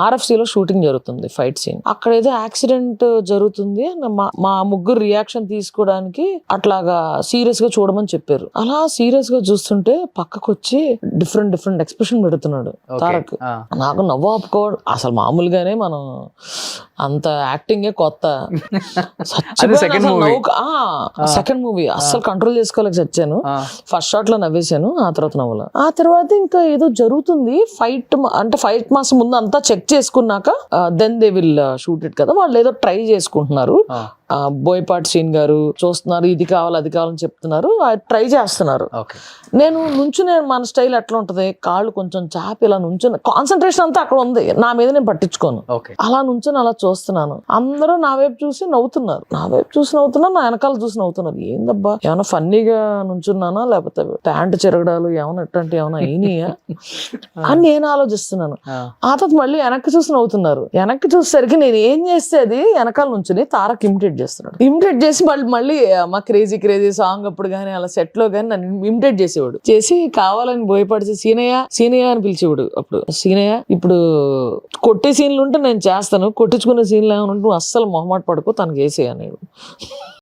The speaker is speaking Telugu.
RFC లో షూటింగ్ జరుగుతుంది, ఫైట్ సీన్. అక్కడ ఏదో యాక్సిడెంట్ జరుగుతుంది, మా ముగ్గురు రియాక్షన్ తీసుకోవడానికి అట్లాగా సీరియస్ గా చూడమని చెప్పారు. అలా సీరియస్ గా చూస్తుంటే పక్కకు వచ్చి డిఫరెంట్ ఎక్స్ప్రెషన్ పెడుతున్నాడు తారక్. నాకు నవ్వు ఆపుకోవడం అసలు మామూలుగానే మనం అంత యాక్టింగే కొత్త. సెకండ్ మూవీ అస్సలు కంట్రోల్ చేసుకోలేక చచ్చాను. ఫస్ట్ షాట్ లో నవ్వేశాను, ఆ తర్వాత నవ్వల. ఆ తర్వాత ఇంకా ఏదో జరుగుతుంది ఫైట్, అంటే ఫైట్ మాసం ముందు అంతా చెక్ చేసుకున్నాక then they will shoot it కదా. వాళ్ళు ఏదో ట్రై చేసుకుంటున్నారు. బోయపాటి సీన్ గారు చూస్తున్నారు, ఇది కావాలి అది కావాలని చెప్తున్నారు, ట్రై చేస్తున్నారు. నేను నుంచునే మన స్టైల్ ఎట్లా ఉంటది, కాళ్ళు కొంచెం చాపి ఇలా నుంచుని కాన్సన్ట్రేషన్ అంతా అక్కడ ఉంది, నా మీద నేను పట్టించుకోను. అలా నుంచుని అలా చూస్తున్నాను. అందరూ నా వైపు చూసి నవ్వుతున్నారు, నా వెనకాల చూసి నవ్వుతున్నారు. ఏందబ్బా ఏమైనా ఫన్నీగా నుంచున్నానా, లేకపోతే ప్యాంట్ చిరగడాలు ఏమైనా ఎట్టంటే ఏమైనా అయినాయా అని నేను ఆలోచిస్తున్నాను. ఆ తర్వాత మళ్ళీ వెనక్కి చూసి నవ్వుతున్నారు. వెనక్కి చూసేసరికి నేను ఏం చేస్తే అది వెనకాల నుంచి తారక్ ఇమిటేట్ చేసి మళ్ళీ మా క్రేజీ సాంగ్ అప్పుడు గానీ అలా సెట్ లో గానీ నన్ను ఇమిటేట్ చేసేవాడు. చేసి కావాలని బోయపడిచి సీనయ్య అని పిలిచేవాడు. అప్పుడు సీనయ్య, ఇప్పుడు కొట్టే సీన్లు ఉంటే నేను చేస్తాను, కొట్టించుకునే సీన్లు ఏమైనా ఉంటే నువ్వు అస్సలు మొహమాట పడుకో, తనకి వేసేయనేవాడు.